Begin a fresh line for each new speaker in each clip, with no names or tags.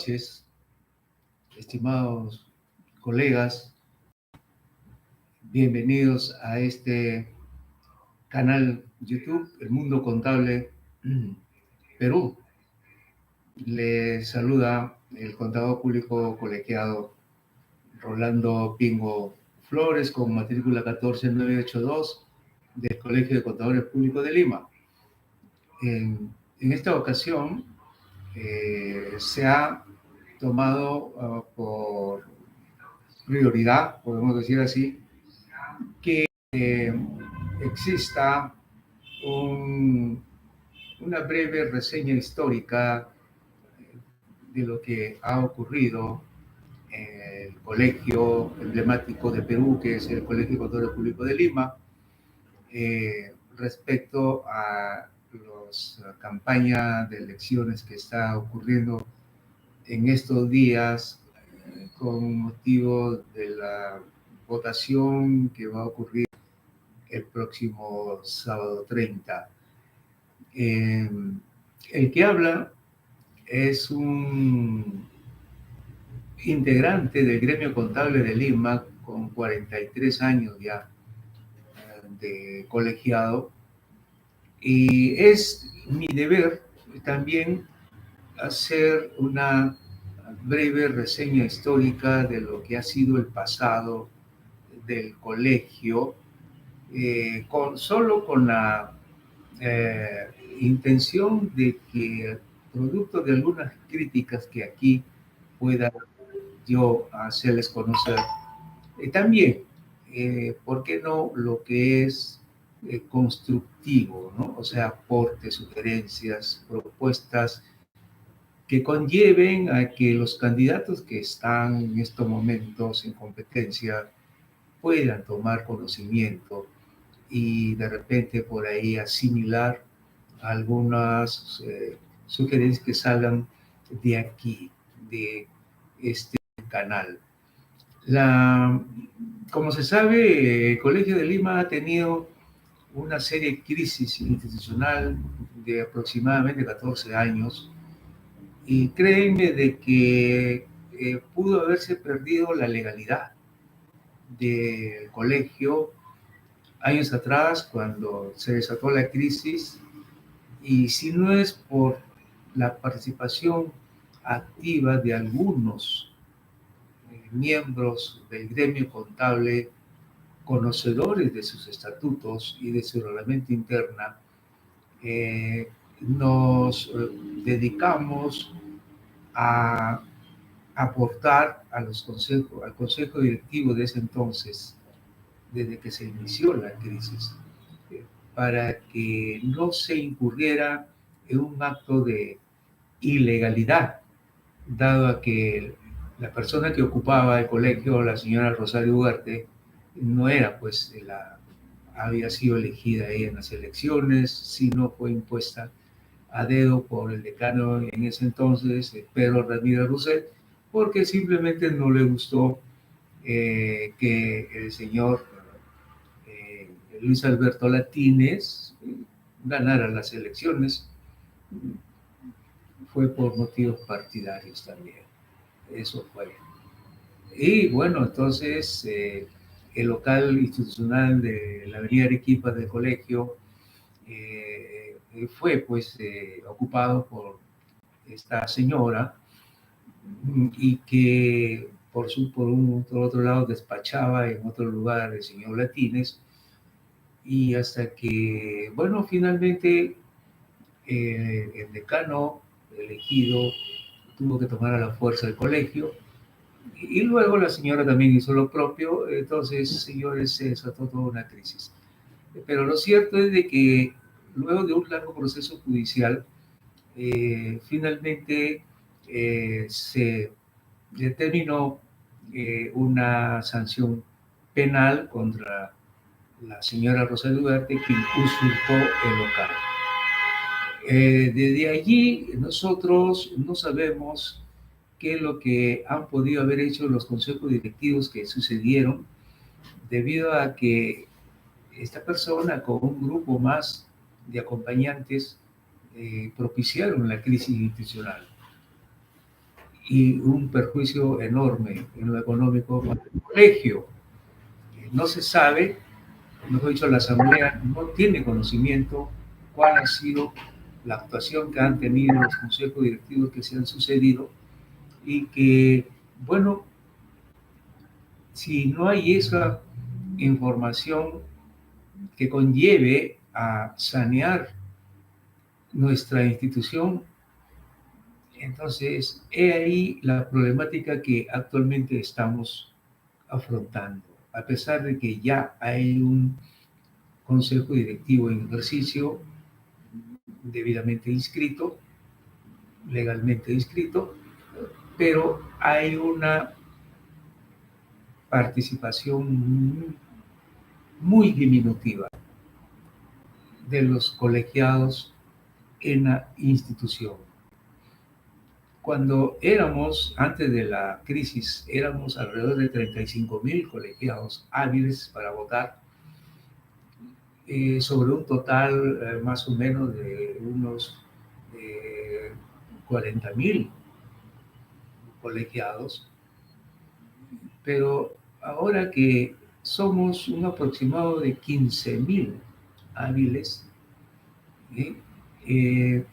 noches, estimados colegas. Bienvenidos a este canal YouTube, El Mundo Contable Perú. Les saluda el contador público colegiado Rolando Pingo Flores con matrícula 14982 del Colegio de Contadores Públicos de Lima. En esta ocasión se ha tomado por prioridad, podemos decir así, que exista una breve reseña histórica de lo que ha ocurrido en el colegio emblemático de Perú, que es el Colegio de Contadores Públicos de Lima, respecto a la campaña de elecciones que está ocurriendo en estos días con motivo de la votación que va a ocurrir el próximo sábado 30. El que habla es un integrante del gremio contable de Lima con 43 años ya de colegiado, y es mi deber también hacer una breve reseña histórica de lo que ha sido el pasado del colegio, solo con la intención de que, producto de algunas críticas que aquí pueda yo hacerles conocer, también, ¿por qué no?, lo que es constructivo, ¿no? O sea, aportes, sugerencias, propuestas que conlleven a que los candidatos que están en estos momentos en competencia puedan tomar conocimiento y de repente por ahí asimilar algunas sugerencias que salgan de aquí, de este canal. Como se sabe, el Colegio de Lima ha tenido una serie de crisis institucional de aproximadamente 14 años, y créanme de que pudo haberse perdido la legalidad del colegio años atrás cuando se desató la crisis, y si no es por la participación activa de algunos miembros del gremio contable, conocedores de sus estatutos y de su reglamento interna, nos dedicamos a aportar al consejo directivo de ese entonces, desde que se inició la crisis, para que no se incurriera en un acto de ilegalidad, dado a que la persona que ocupaba el colegio, la señora Rosario Ugarte, no era, pues, había sido elegida ella en las elecciones, sino fue impuesta a dedo por el decano en ese entonces, Pedro Ramírez Rousset, porque simplemente no le gustó que el señor Luis Alberto Latines ganara las elecciones. Fue por motivos partidarios también, eso fue. Y bueno, entonces el local institucional de la avenida Arequipa del colegio fue, pues, ocupado por esta señora, y que por otro lado despachaba en otro lugar el señor Latines, y hasta que, bueno, finalmente el decano elegido tuvo que tomar a la fuerza el colegio, y luego la señora también hizo lo propio. Entonces, señores, se desató toda una crisis. Pero lo cierto es de que luego de un largo proceso judicial, finalmente se determinó una sanción penal contra la señora Rosario Ugarte, que usurpó el local. Desde allí nosotros no sabemos qué es lo que han podido haber hecho los consejos directivos que sucedieron, debido a que esta persona con un grupo más de acompañantes propiciaron la crisis institucional. y un perjuicio enorme en lo económico para el colegio. No se sabe, mejor dicho, la Asamblea no tiene conocimiento cuál ha sido la actuación que han tenido los consejos directivos que se han sucedido y que, bueno, si no hay esa información que conlleve a sanear nuestra institución, entonces he ahí la problemática que actualmente estamos afrontando. A pesar de que ya hay un consejo directivo en ejercicio debidamente inscrito, legalmente inscrito, pero hay una participación muy diminutiva de los colegiados en la institución. Cuando éramos, antes de la crisis, éramos alrededor de 35.000 colegiados hábiles para votar, sobre un total más o menos de unos 40.000 colegiados, pero ahora que somos un aproximado de 15.000 hábiles, ¿eh? Eh,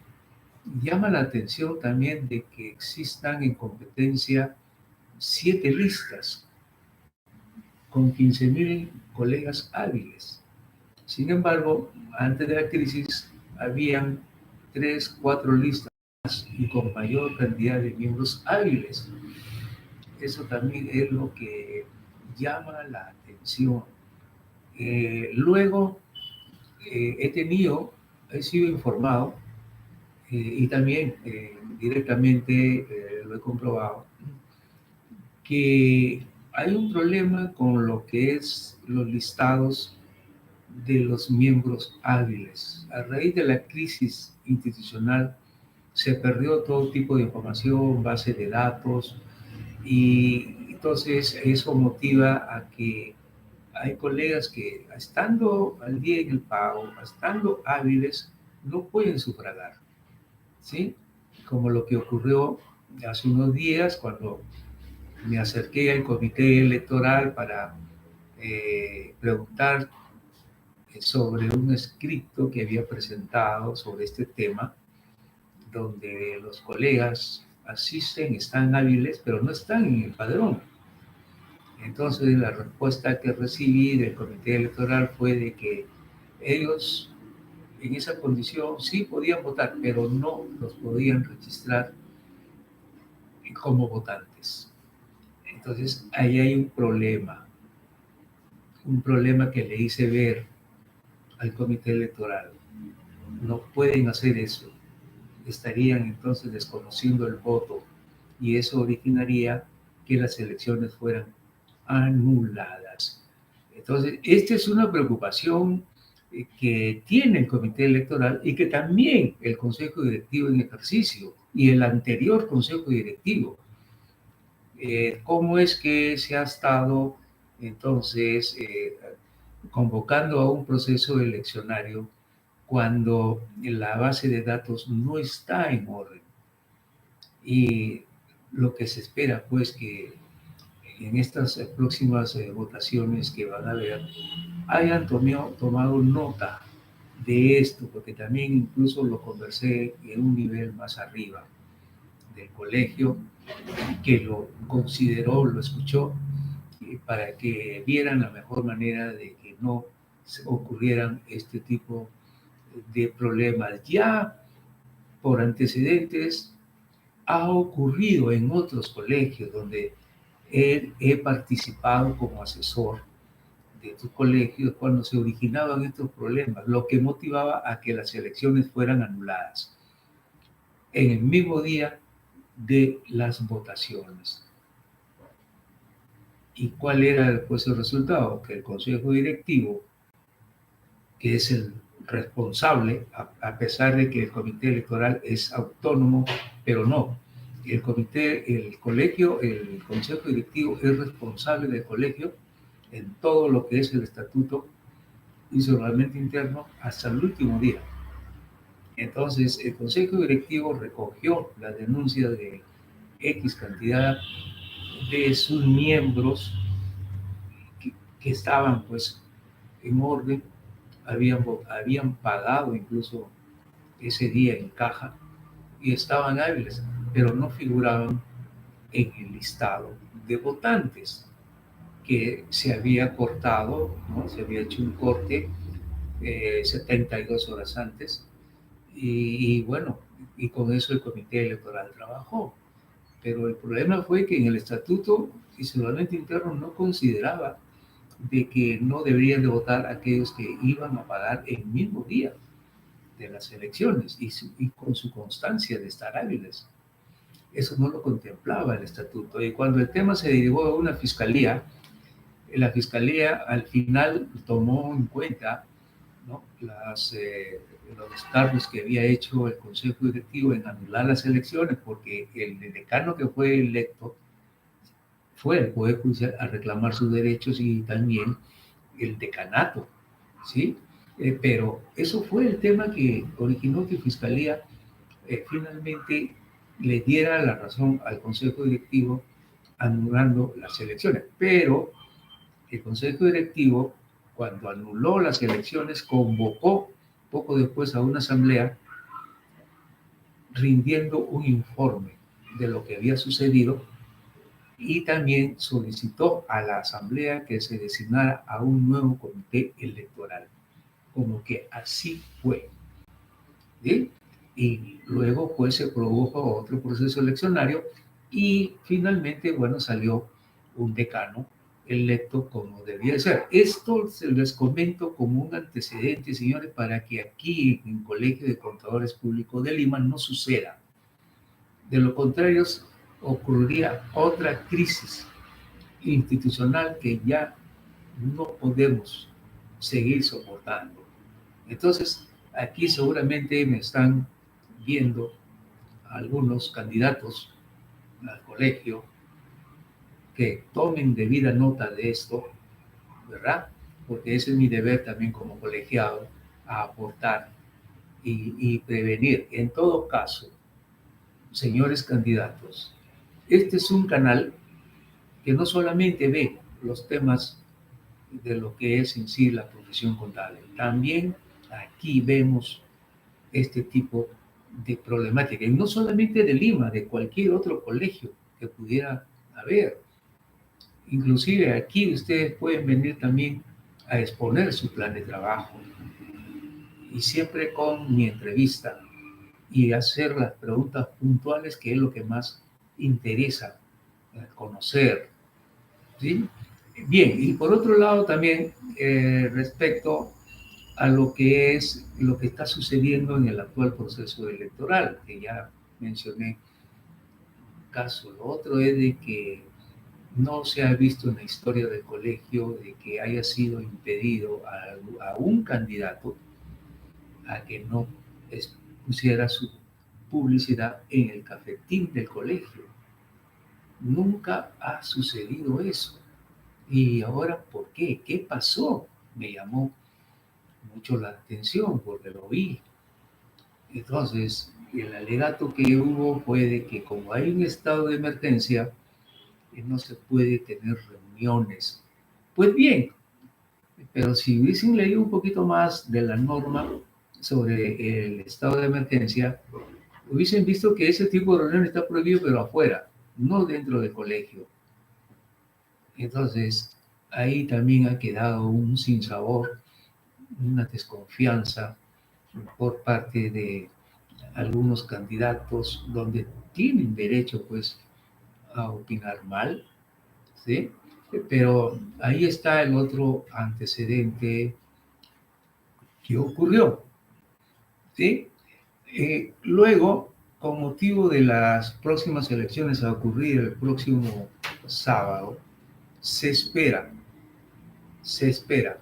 llama la atención también de que existan en competencia 7 listas con 15.000 colegas hábiles. Sin embargo, antes de la crisis habían 3, 4 listas y con mayor cantidad de miembros hábiles. Eso también es lo que llama la atención. Luego, he sido informado y también directamente lo he comprobado, que hay un problema con lo que es los listados de los miembros hábiles. A raíz de la crisis institucional se perdió todo tipo de información, base de datos, y entonces eso motiva a que hay colegas que estando al día en el pago, estando hábiles, no pueden sufragar, ¿sí? Como lo que ocurrió hace unos días cuando me acerqué al comité electoral para preguntar sobre un escrito que había presentado sobre este tema, donde los colegas asisten, están hábiles, pero no están en el padrón. Entonces la respuesta que recibí del comité electoral fue de que ellos en esa condición sí podían votar, pero no los podían registrar como votantes. Entonces ahí hay un problema que le hice ver al comité electoral. No pueden hacer eso. Estarían entonces desconociendo el voto y eso originaría que las elecciones fueran anuladas. Entonces, esta es una preocupación que tiene el comité electoral y que también el consejo directivo en ejercicio y el anterior consejo directivo. ¿Cómo es que se ha estado entonces convocando a un proceso eleccionario cuando la base de datos no está en orden? Y lo que se espera, pues, que en estas próximas votaciones que van a haber, hayan tomado nota de esto, porque también incluso lo conversé en un nivel más arriba del colegio, que lo consideró, lo escuchó, para que vieran la mejor manera de que no ocurrieran este tipo de problemas. Ya por antecedentes ha ocurrido en otros colegios donde he participado como asesor de estos colegios cuando se originaban estos problemas, lo que motivaba a que las elecciones fueran anuladas en el mismo día de las votaciones. ¿Y cuál era después el resultado? Que el consejo directivo, que es el responsable, a pesar de que el comité electoral es autónomo, pero no. El comité, el colegio, el consejo directivo es responsable del colegio en todo lo que es el estatuto y su reglamento interno hasta el último día. Entonces, el consejo directivo recogió la denuncia X cantidad de sus miembros que estaban pues en orden, habían pagado incluso ese día en caja y estaban hábiles, pero no figuraban en el listado de votantes que se había cortado, ¿no? Se había hecho un corte 72 horas antes y bueno, y con eso el comité electoral trabajó. Pero el problema fue que en el estatuto y seguramente interno no consideraba de que no deberían de votar aquellos que iban a pagar el mismo día de las elecciones y con su constancia de estar hábiles. Eso no lo contemplaba el estatuto. Y cuando el tema se derivó a una fiscalía, la fiscalía al final tomó en cuenta, ¿no? Los cargos que había hecho el Consejo Directivo en anular las elecciones, porque el decano que fue electo fue al Poder Judicial a reclamar sus derechos y también el decanato, ¿sí? Pero eso fue el tema que originó que Fiscalía finalmente le diera la razón al Consejo Directivo anulando las elecciones. Pero el Consejo Directivo, cuando anuló las elecciones, convocó poco después a una asamblea rindiendo un informe de lo que había sucedido y también solicitó a la asamblea que se designara a un nuevo comité electoral, como que así fue. ¿Sí? Y luego pues se produjo otro proceso eleccionario y finalmente, bueno, salió un decano electo como debía ser. Esto se les comento como un antecedente, señores, para que aquí en el Colegio de Contadores Públicos de Lima no suceda. De lo contrario, ocurriría otra crisis institucional que ya no podemos seguir soportando. Entonces, aquí seguramente me están viendo algunos candidatos al colegio que tomen debida nota de esto, ¿verdad? Porque ese es mi deber también como colegiado, a aportar y prevenir. En todo caso, señores candidatos, este es un canal que no solamente ve los temas de lo que es en sí la profesión contable, también aquí vemos este tipo de problemática, y no solamente de Lima, de cualquier otro colegio que pudiera haber. Inclusive aquí ustedes pueden venir también a exponer su plan de trabajo y siempre con mi entrevista y hacer las preguntas puntuales, que es lo que más interesa conocer, ¿sí? Bien, y por otro lado también respecto a lo que es lo que está sucediendo en el actual proceso electoral, que ya mencioné caso. Lo otro es de que no se ha visto en la historia del colegio de que haya sido impedido a un candidato a que no pusiera su publicidad en el cafetín del colegio. Nunca ha sucedido eso. Y ahora, ¿por qué? ¿Qué pasó? Me llamó mucho la atención porque lo vi. Entonces, el alegato que hubo fue de que como hay un estado de emergencia, no se puede tener reuniones. Pues bien, pero si hubiesen leído un poquito más de la norma sobre el estado de emergencia, hubiesen visto que ese tipo de reunión está prohibido, pero afuera, no dentro del colegio. Entonces, ahí también ha quedado un sinsabor, una desconfianza por parte de algunos candidatos donde tienen derecho pues a opinar mal, ¿sí? Pero ahí está el otro antecedente que ocurrió, ¿sí? Luego, con motivo de las próximas elecciones a ocurrir el próximo sábado, se espera, se espera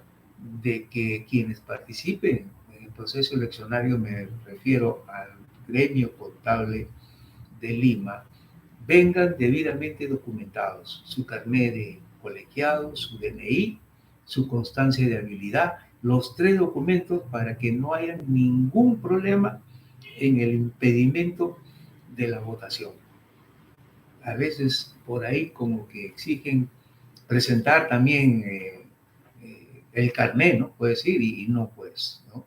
de que quienes participen en el proceso eleccionario, me refiero al gremio contable de Lima, vengan debidamente documentados, su carnet de colegiado, su DNI, su constancia de habilidad, los 3 documentos para que no haya ningún problema en el impedimento de la votación. a veces por ahí como que exigen presentar también el carnet, ¿no? Puede decir, y no, pues, ¿no?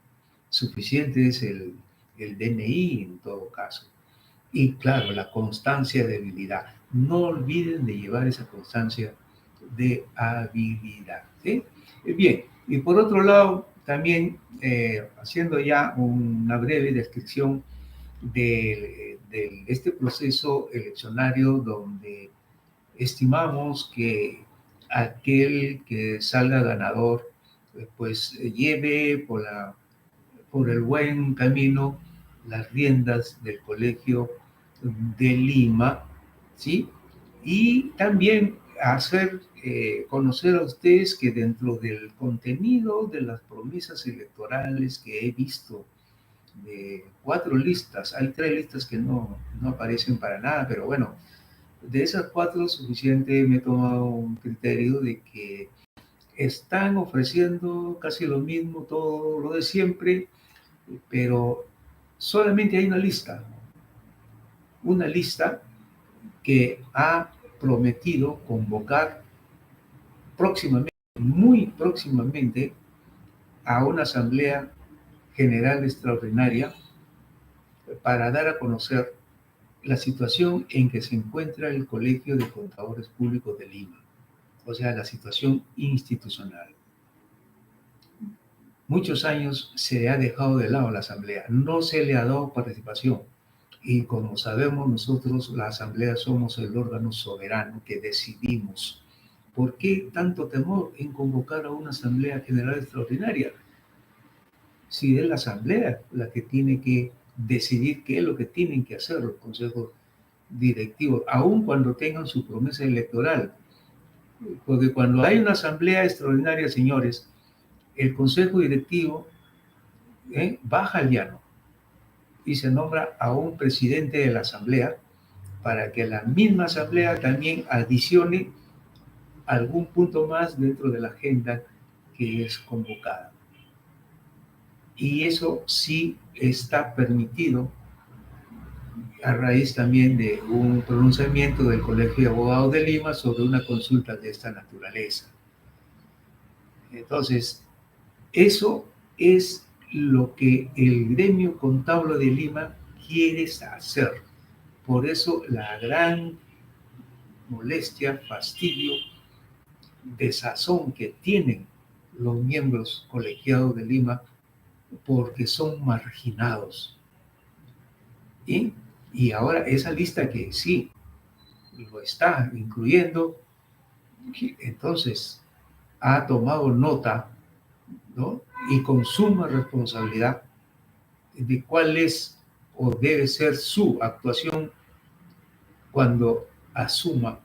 Suficiente es el DNI en todo caso. Y claro, la constancia de habilidad. No olviden de llevar esa constancia de habilidad. ¿Sí? Bien, y por otro lado, también haciendo ya una breve descripción de este proceso eleccionario donde estimamos que aquel que salga ganador pues lleve por el buen camino las riendas del Colegio de Lima, ¿sí? Y también hacer conocer a ustedes que dentro del contenido de las promesas electorales que he visto de 4 listas, hay 3 listas que no aparecen para nada, pero bueno, de esas 4 suficiente me he tomado un criterio de que están ofreciendo casi lo mismo, todo lo de siempre, pero solamente hay una lista que ha prometido convocar próximamente, muy próximamente, a una asamblea general extraordinaria para dar a conocer la situación en que se encuentra el Colegio de Contadores Públicos de Lima, o sea, la situación institucional. Muchos años se ha dejado de lado la asamblea, no se le ha dado participación. Y como sabemos nosotros, la asamblea somos el órgano soberano que decidimos. ¿Por qué tanto temor en convocar a una asamblea general extraordinaria? Si es la asamblea la que tiene que decidir qué es lo que tienen que hacer los consejos directivos, aun cuando tengan su promesa electoral. Porque cuando hay una asamblea extraordinaria, señores, el consejo directivo baja al llano y se nombra a un presidente de la asamblea para que la misma asamblea también adicione algún punto más dentro de la agenda que es convocada. Y eso sí está permitido a raíz también de un pronunciamiento del Colegio de Abogados de Lima sobre una consulta de esta naturaleza. Entonces, eso es lo que el gremio contable de Lima quiere hacer. Por eso la gran molestia, fastidio, desazón que tienen los miembros colegiados de Lima porque son marginados. Y ahora esa lista que sí lo está incluyendo, entonces ha tomado nota, ¿no? Y con suma responsabilidad de cuál es o debe ser su actuación cuando asuma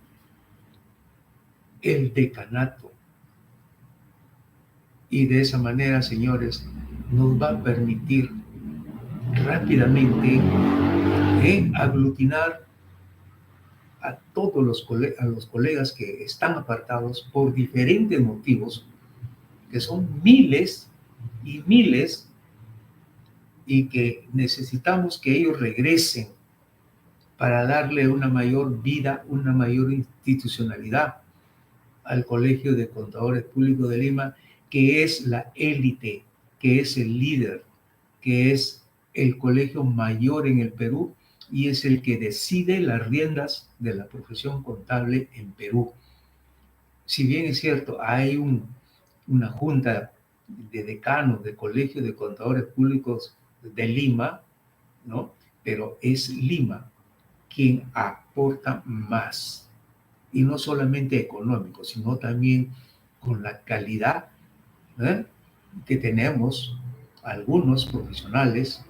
el decanato. Y de esa manera, señores, nos va a permitir rápidamente aglutinar a todos los colegas que están apartados por diferentes motivos, que son miles y miles, y que necesitamos que ellos regresen para darle una mayor vida, una mayor institucionalidad al Colegio de Contadores Públicos de Lima, que es la élite, que es el líder, que es el colegio mayor en el Perú y es el que decide las riendas de la profesión contable en Perú. Si bien es cierto, hay una junta de decanos de Colegio de Contadores Públicos de Lima, ¿no? Pero es Lima quien aporta más, y no solamente económico, sino también con la calidad que tenemos algunos profesionales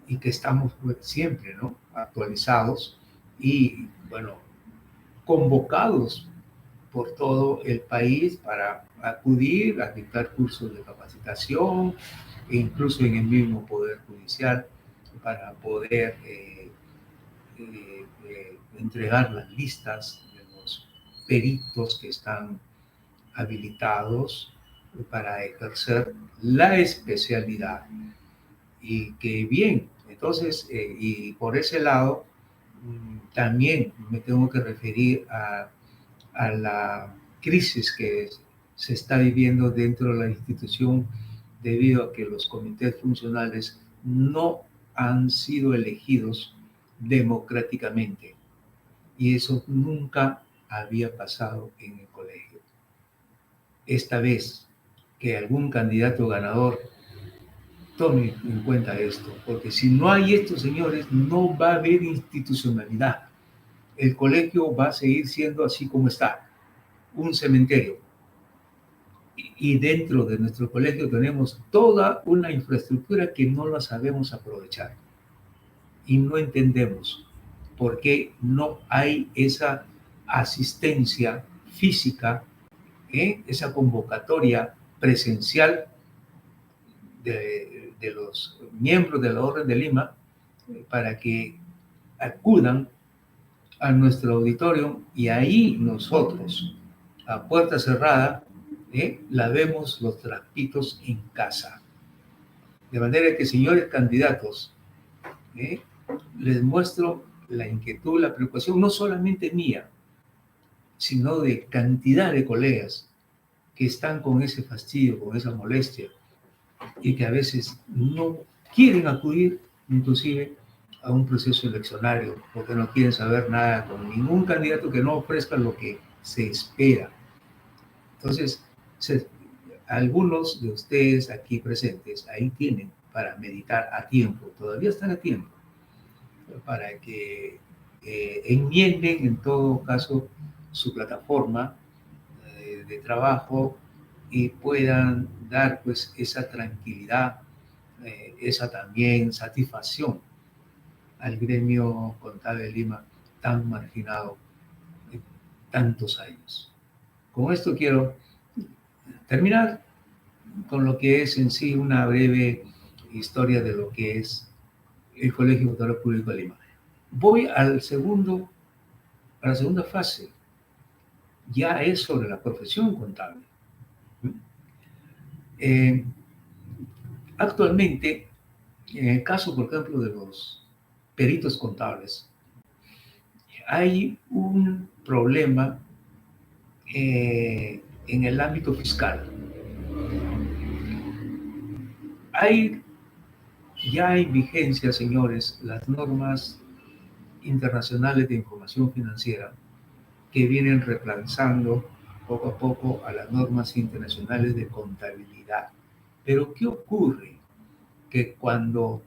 y que estamos pues, siempre, ¿no? Actualizados y, bueno, convocados por todo el país para acudir a dictar cursos de capacitación e incluso en el mismo Poder Judicial para poder entregar las listas de los peritos que están habilitados para ejercer la especialidad. Y que bien, entonces, y por ese lado, También me tengo que referir a la crisis que se está viviendo dentro de la institución debido a que los comités funcionales no han sido elegidos democráticamente. Y eso nunca había pasado en el colegio. Esta vez que algún candidato ganador tome en cuenta esto, porque si no hay estos señores, no va a haber institucionalidad. El colegio va a seguir siendo así como está, un cementerio. Y dentro de nuestro colegio tenemos toda una infraestructura que no la sabemos aprovechar. Y no entendemos por qué no hay esa asistencia física, esa convocatoria presencial de los miembros de la Orden de Lima para que acudan a nuestro auditorio y ahí nosotros, a puerta cerrada, lavemos los trapitos en casa. De manera que, señores candidatos, les muestro la inquietud, la preocupación, no solamente mía, sino de cantidad de colegas que están con ese fastidio, con esa molestia, y que a veces no quieren acudir inclusive a un proceso eleccionario, porque no quieren saber nada con ningún candidato que no ofrezca lo que se espera. Entonces, algunos de ustedes aquí presentes, ahí tienen para meditar a tiempo, todavía están a tiempo, para que enmienden en todo caso su plataforma de trabajo y puedan dar pues esa tranquilidad, esa también satisfacción al gremio contable de Lima tan marginado en tantos años. Con esto quiero terminar con lo que es en sí una breve historia de lo que es el Colegio Contador Público de Lima. Voy a la segunda fase, ya es sobre la profesión contable. Actualmente, en el caso, por ejemplo, de los peritos contables, hay un problema en el ámbito fiscal. Hay ya en vigencia, señores, las normas internacionales de información financiera que vienen reemplazando poco a poco a las normas internacionales de contabilidad. Pero ¿qué ocurre? Que cuando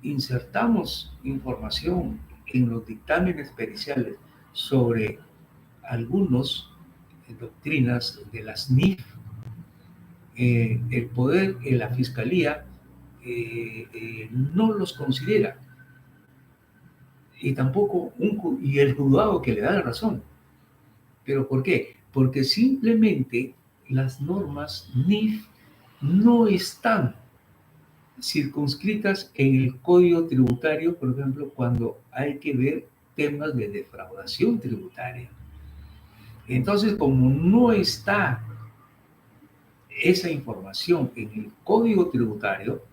insertamos información en los dictámenes periciales sobre algunas doctrinas de las NIF, el poder en la fiscalía no los considera y tampoco y el juzgado que le da la razón. ¿Pero por qué? Porque simplemente las normas NIF no están circunscritas en el Código Tributario, por ejemplo, cuando hay que ver temas de defraudación tributaria. Entonces, como no está esa información en el Código Tributario,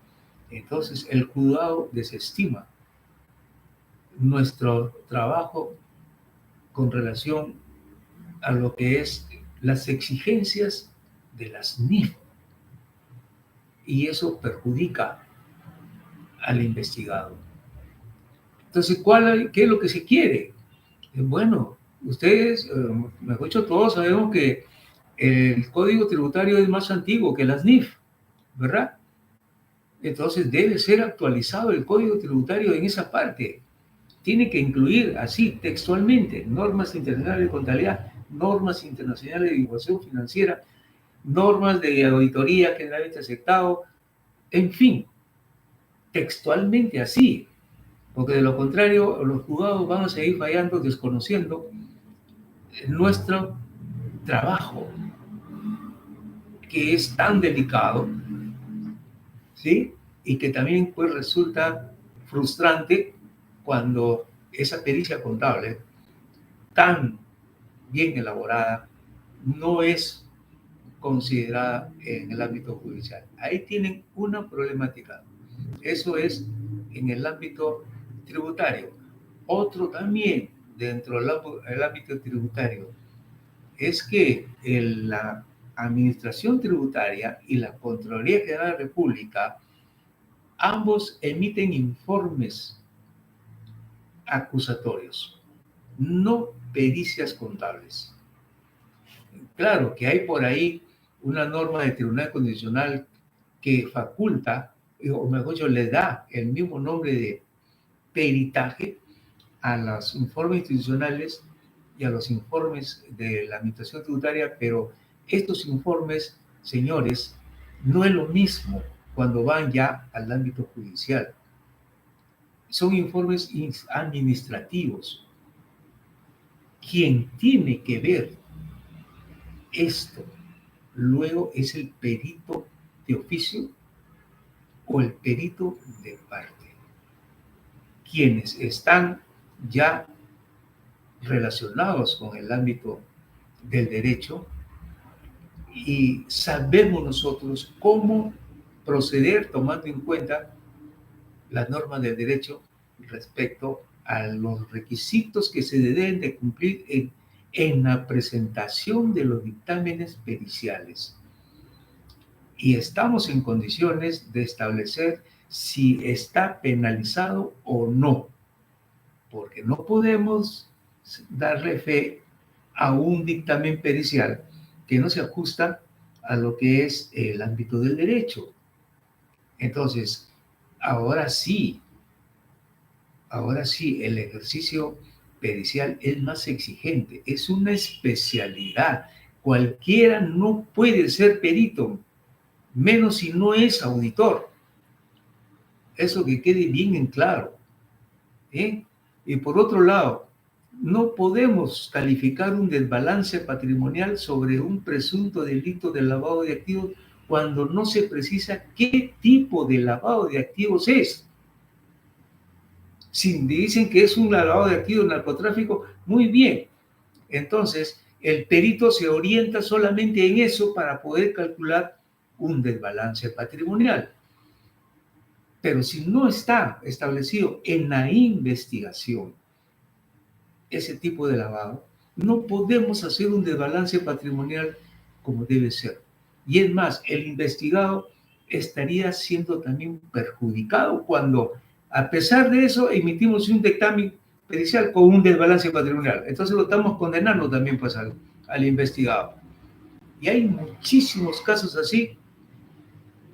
entonces el juzgado desestima nuestro trabajo con relación a lo que es las exigencias de las NIF. Y eso perjudica al investigado. Entonces, ¿qué es lo que se quiere? Bueno, ustedes, mejor dicho, todos sabemos que el Código Tributario es más antiguo que las NIF, ¿verdad? Entonces debe ser actualizado el Código Tributario en esa parte. Tiene que incluir así textualmente normas internacionales de contabilidad, normas internacionales de información financiera, normas de auditoría generalmente aceptado, en fin, textualmente así, porque de lo contrario los juzgados van a seguir fallando, desconociendo nuestro trabajo, que es tan delicado, ¿sí? Y que también pues resulta frustrante cuando esa pericia contable tan bien elaborada no es considerada en el ámbito judicial. Ahí tienen una problemática. Eso es en el ámbito tributario. Otro también dentro del ámbito tributario es que la Administración Tributaria y la Contraloría General de la República ambos emiten informes acusatorios, no pericias contables. Claro que hay por ahí una norma del Tribunal Constitucional que faculta, o mejor dicho, le da el mismo nombre de peritaje a los informes institucionales y a los informes de la Administración Tributaria, pero estos informes, señores, no es lo mismo cuando van ya al ámbito judicial. Son informes administrativos. Quien tiene que ver esto luego es el perito de oficio o el perito de parte, quienes están ya relacionados con el ámbito del derecho y sabemos nosotros cómo proceder tomando en cuenta las normas del derecho respecto a los requisitos que se deben de cumplir en la presentación de los dictámenes periciales. Y estamos en condiciones de establecer si está penalizado o no, porque no podemos darle fe a un dictamen pericial que no se ajusta a lo que es el ámbito del derecho. Entonces, ahora sí, el ejercicio pericial es más exigente, es una especialidad. Cualquiera no puede ser perito, menos si no es auditor. Eso que quede bien en claro. Y por otro lado, no podemos calificar un desbalance patrimonial sobre un presunto delito de lavado de activos cuando no se precisa qué tipo de lavado de activos es. Si dicen que es un lavado de activos, narcotráfico, muy bien. Entonces, el perito se orienta solamente en eso para poder calcular un desbalance patrimonial. Pero si no está establecido en la investigación ese tipo de lavado, no podemos hacer un desbalance patrimonial como debe ser. Y es más, el investigado estaría siendo también perjudicado cuando, a pesar de eso, emitimos un dictamen pericial con un desbalance patrimonial. Entonces lo estamos condenando también pues, al investigado. Y hay muchísimos casos así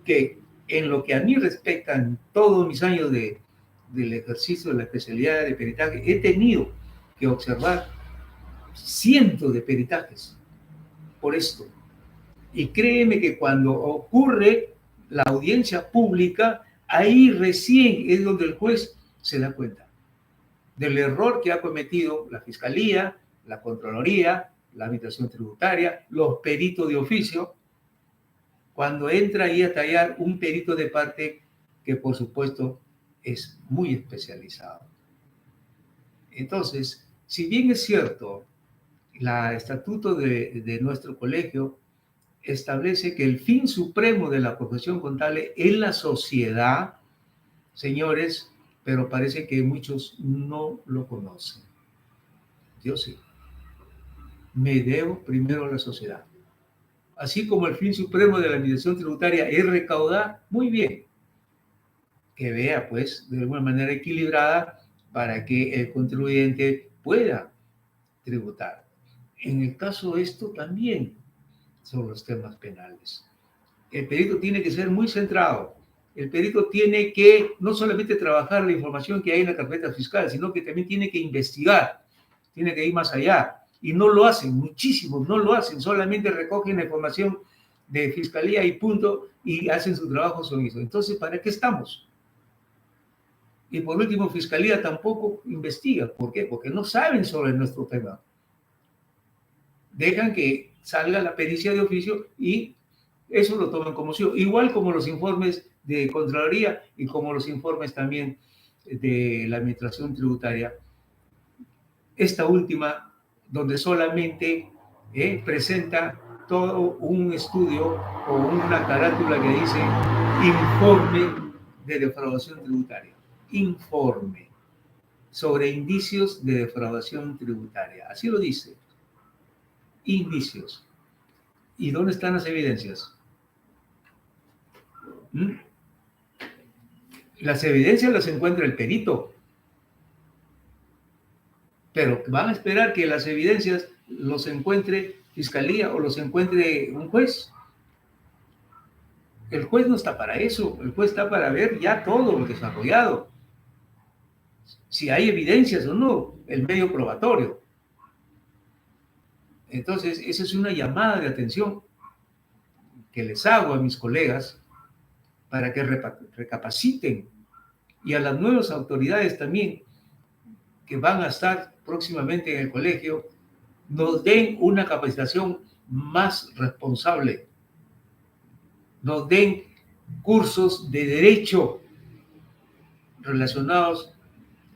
que, en lo que a mí respecta, en todos mis años del ejercicio de la especialidad de peritaje, he tenido que observar cientos de peritajes por esto. Y créeme que cuando ocurre la audiencia pública, ahí recién es donde el juez se da cuenta del error que ha cometido la Fiscalía, la Contraloría, la Administración Tributaria, los peritos de oficio, cuando entra ahí a tallar un perito de parte que por supuesto es muy especializado. Entonces, si bien es cierto, el estatuto de nuestro colegio establece que el fin supremo de la profesión contable es la sociedad, señores, pero parece que muchos no lo conocen. Yo sí. Me debo primero a la sociedad. Así como el fin supremo de la administración tributaria es recaudar, muy bien. Que vea, pues, de alguna manera equilibrada para que el contribuyente pueda tributar. En el caso de esto también son los temas penales. El perito tiene que ser muy centrado. El perito tiene que no solamente trabajar la información que hay en la carpeta fiscal, sino que también tiene que investigar, tiene que ir más allá. Y no lo hacen, muchísimos no lo hacen, solamente recogen la información de fiscalía y punto, y hacen su trabajo sobre eso. Entonces, ¿para qué estamos? Y por último, fiscalía tampoco investiga. ¿Por qué? Porque no saben sobre nuestro tema. Dejan que salga la pericia de oficio y eso lo toman como sí, igual como los informes de Contraloría y como los informes también de la Administración Tributaria. Esta última, donde solamente presenta todo un estudio o una carátula que dice informe de defraudación tributaria. Informe. sobre indicios de defraudación tributaria. Así lo dice. Indicios. ¿Y dónde están las evidencias? Las evidencias las encuentra el perito, pero van a esperar que las evidencias los encuentre fiscalía o los encuentre un juez. El juez no está para eso, el juez está para ver ya todo lo desarrollado, si hay evidencias o no, el medio probatorio. Entonces, esa es una llamada de atención que les hago a mis colegas para que recapaciten, y a las nuevas autoridades también que van a estar próximamente en el colegio, nos den una capacitación más responsable, nos den cursos de derecho relacionados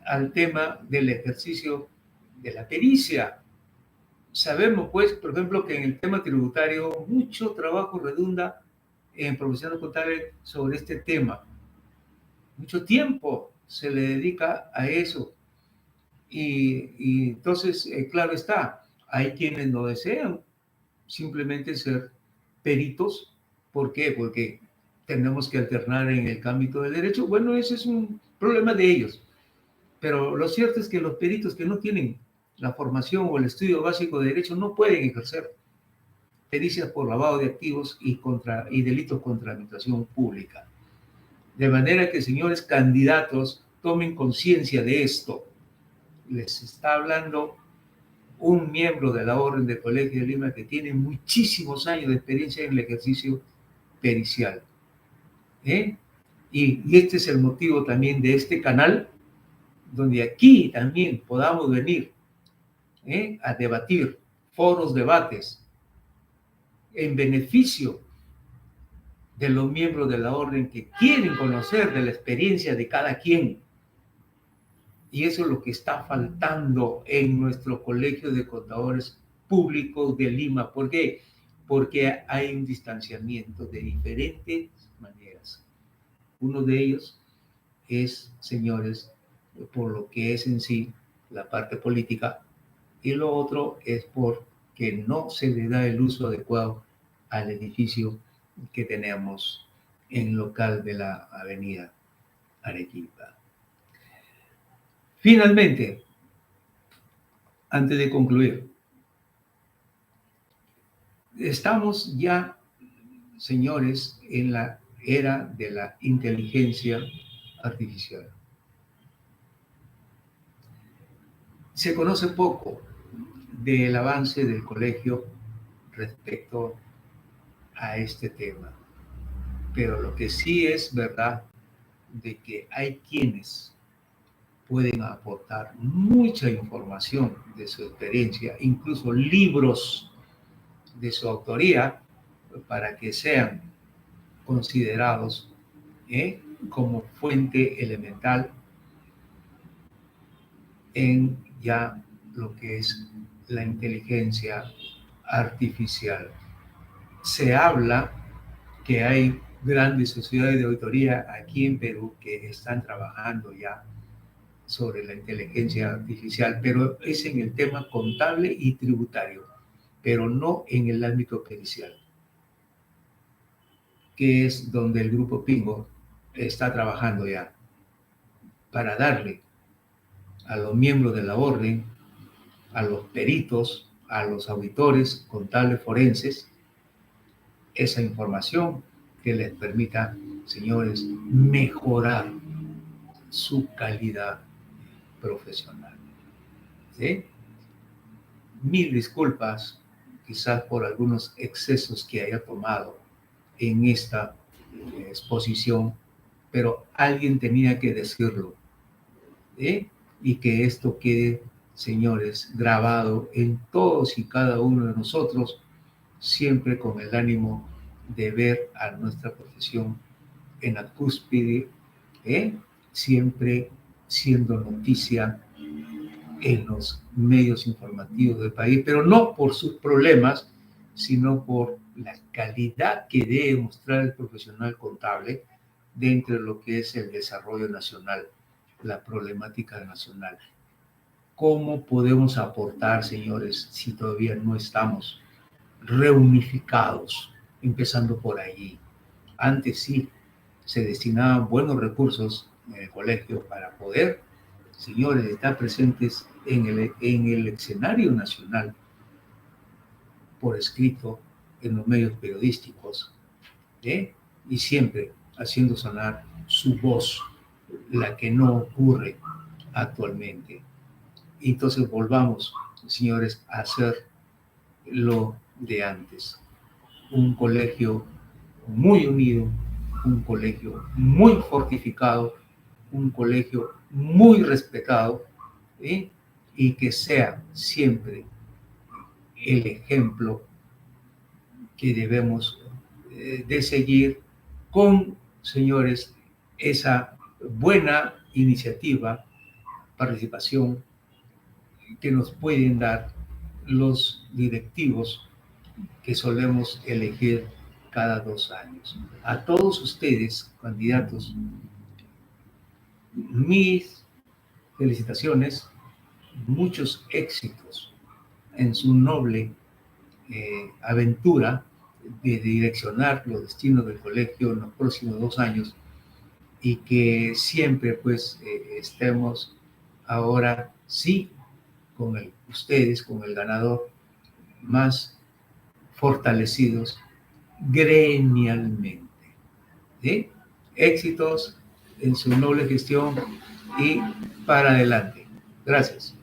al tema del ejercicio de la pericia. Sabemos, pues, por ejemplo, que en el tema tributario mucho trabajo redunda en profesional contable sobre este tema. Mucho tiempo se le dedica a eso. Y entonces, claro está, hay quienes no desean simplemente ser peritos. ¿Por qué? Porque tenemos que alternar en el ámbito del derecho. Bueno, ese es un problema de ellos. Pero lo cierto es que los peritos que no tienen la formación o el estudio básico de derecho no pueden ejercer pericias por lavado de activos y delitos contra la administración pública. De manera que, señores candidatos, tomen conciencia de esto. Les está hablando un miembro de la Orden del Colegio de Lima que tiene muchísimos años de experiencia en el ejercicio pericial. Y este es el motivo también de este canal, donde aquí también podamos venir a debatir, foros, debates, en beneficio de los miembros de la orden que quieren conocer de la experiencia de cada quien. Y eso es lo que está faltando en nuestro Colegio de Contadores Públicos de Lima. ¿Por qué? Porque hay un distanciamiento de diferentes maneras. Uno de ellos es, señores, por lo que es en sí la parte política, y lo otro es porque no se le da el uso adecuado al edificio que tenemos en local de la avenida Arequipa. Finalmente, antes de concluir, estamos ya, señores, en la era de la inteligencia artificial. Se conoce poco del avance del colegio respecto a este tema, pero lo que sí es verdad de que hay quienes pueden aportar mucha información de su experiencia, incluso libros de su autoría, para que sean considerados como fuente elemental en ya lo que es la inteligencia artificial. Se habla que hay grandes sociedades de auditoría aquí en Perú que están trabajando ya sobre la inteligencia artificial, pero es en el tema contable y tributario, pero no en el ámbito pericial, que es donde el Grupo Pingo está trabajando ya para darle a los miembros de la orden, a los peritos, a los auditores contables forenses, esa información que les permita, señores, mejorar su calidad profesional. ¿Sí? Mil disculpas, quizás por algunos excesos que haya tomado en esta exposición, pero alguien tenía que decirlo. Y que esto quede, señores, grabado en todos y cada uno de nosotros, siempre con el ánimo de ver a nuestra profesión en la cúspide, siempre siendo noticia en los medios informativos del país, pero no por sus problemas, sino por la calidad que debe mostrar el profesional contable dentro de lo que es el desarrollo nacional, la problemática nacional. ¿Cómo podemos aportar, señores, si todavía no estamos reunificados, empezando por allí? Antes sí, se destinaban buenos recursos en el colegio para poder, señores, estar presentes en el escenario nacional, por escrito, en los medios periodísticos, y siempre haciendo sonar su voz, la que no ocurre actualmente. Y entonces volvamos, señores, a hacer lo de antes. Un colegio muy unido, un colegio muy fortificado, un colegio muy respetado, ¿sí? Y que sea siempre el ejemplo que debemos de seguir con, señores, esa buena iniciativa, participación que nos pueden dar los directivos que solemos elegir cada 2 años. A todos ustedes, candidatos, mis felicitaciones, muchos éxitos en su noble aventura de direccionar los destinos del colegio en los próximos 2 años, y que siempre pues estemos ahora sí con ustedes, con el ganador, más fortalecidos gremialmente. ¿Sí? Éxitos en su noble gestión y para adelante. Gracias.